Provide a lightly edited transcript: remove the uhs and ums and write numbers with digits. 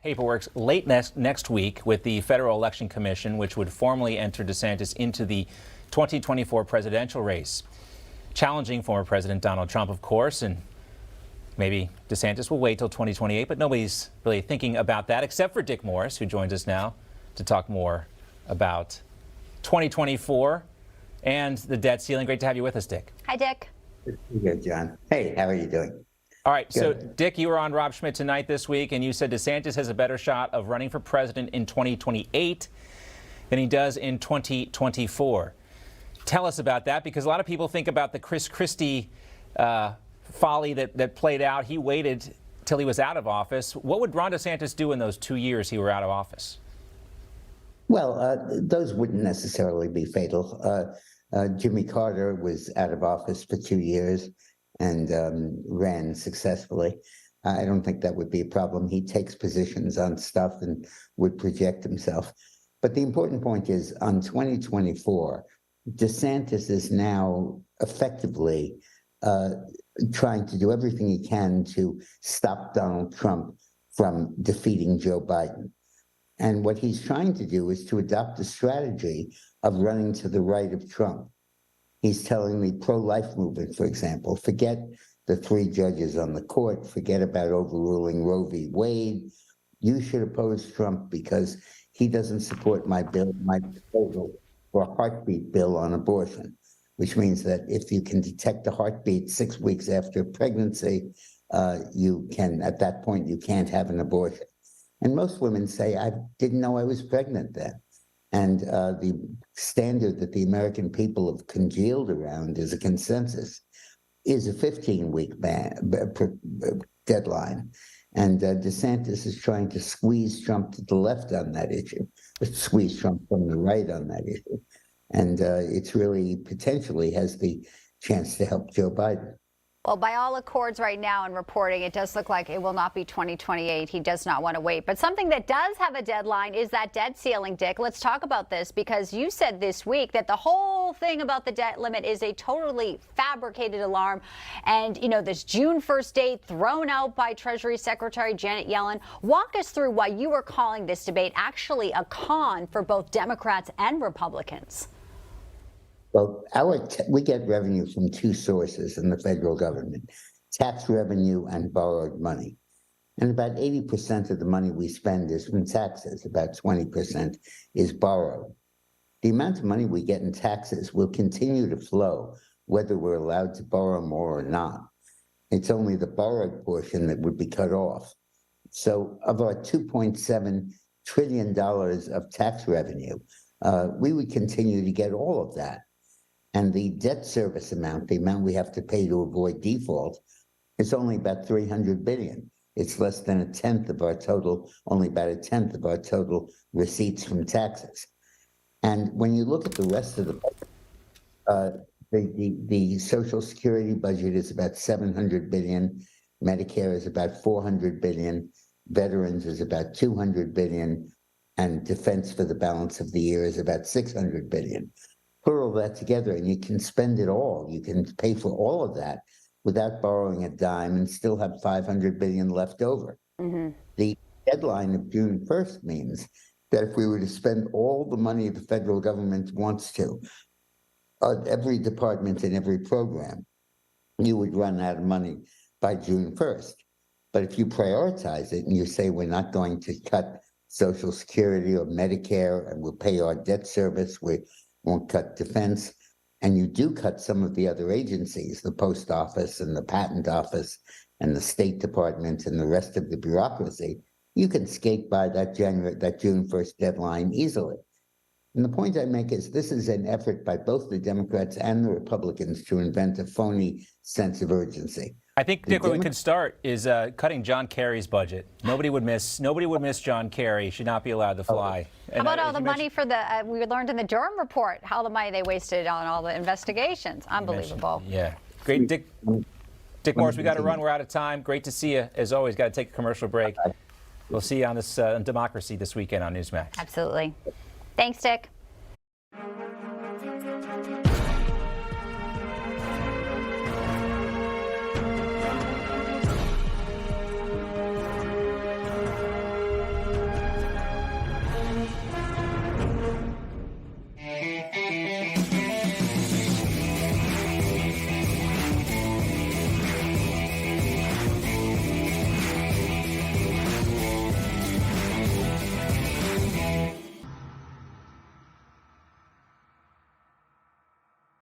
paperwork late next week with the Federal Election Commission, which would formally enter DeSantis into the 2024 presidential race. Challenging former President Donald Trump, of course, and maybe DeSantis will wait till 2028, but nobody's really thinking about that except for Dick Morris, who joins us now to talk more about 2024 and the debt ceiling. Great to have you with us, Dick. Hi, Dick. Good, John. Hey, how are you doing? All right, Good. So Dick, you were on Rob Schmidt Tonight this week, and you said DeSantis has a better shot of running for president in 2028 than he does in 2024. Tell us about that, because a lot of people think about the Chris Christie folly that played out. He waited till he was out of office. What would Ron DeSantis do in those 2 years he were out of office? Well, those wouldn't necessarily be fatal. Jimmy Carter was out of office for 2 years and ran successfully. I don't think that would be a problem. He takes positions on stuff and would project himself. But the important point is, on 2024, DeSantis is now effectively trying to do everything he can to stop Donald Trump from defeating Joe Biden. And what he's trying to do is to adopt a strategy of running to the right of Trump. He's telling the pro-life movement, for example, forget the 3 judges on the court, forget about overruling Roe v. Wade. You should oppose Trump because he doesn't support my bill, my proposal for a heartbeat bill on abortion, which means that if you can detect a heartbeat 6 weeks after pregnancy, you can, at that point, you can't have an abortion. And most women say, I didn't know I was pregnant then. And the standard that the American people have congealed around as a consensus is a 15-week deadline. And DeSantis is trying to squeeze Trump to the left on that issue, but squeeze Trump from the right on that issue. And it's really potentially has the chance to help Joe Biden. Well, by all accords right now in reporting, it does look like it will not be 2028. He does not want to wait. But something that does have a deadline is that debt ceiling, Dick. Let's talk about this, because you said this week that the whole thing about the debt limit is a totally fabricated alarm. And, you know, this June 1st date thrown out by Treasury Secretary Janet Yellen. Walk us through why you are calling this debate actually a con for both Democrats and Republicans. Well, we get revenue from 2 sources in the federal government: tax revenue and borrowed money. And about 80% of the money we spend is from taxes. About 20% is borrowed. The amount of money we get in taxes will continue to flow, whether we're allowed to borrow more or not. It's only the borrowed portion that would be cut off. So of our $2.7 trillion of tax revenue, we would continue to get all of that. And the debt service amount, the amount we have to pay to avoid default, is only about $300 billion. It's less than a tenth of our total, only about a tenth of our total receipts from taxes. And when you look at the rest of the budget, the Social Security budget is about $700 billion. Medicare is about $400 billion. Veterans is about $200 billion. And defense for the balance of the year is about $600 billion. Put all that together and you can spend it all. You can pay for all of that without borrowing a dime and still have $500 billion left over. Mm-hmm. The deadline of June 1st means that if we were to spend all the money the federal government wants to, every department and every program, you would run out of money by June 1st. But if you prioritize it and you say we're not going to cut Social Security or Medicare and we'll pay our debt service, we won't cut defense, and you do cut some of the other agencies, the post office and the patent office and the State Department and the rest of the bureaucracy, you can skate by that June 1st deadline easily. And the point I make is this is an effort by both the Democrats and the Republicans to invent a phony sense of urgency. I think, Dick, where we could start is cutting John Kerry's budget. Nobody would miss John Kerry. Should not be allowed to fly. How about all the money for the, we learned in the Durham report, how the money they wasted on all the investigations. Unbelievable. Yeah. Great. Dick Morris, we got to run. We're out of time. Great to see you. As always, got to take a commercial break. We'll see you on this Democracy this weekend on Newsmax. Absolutely. Thanks, Dick.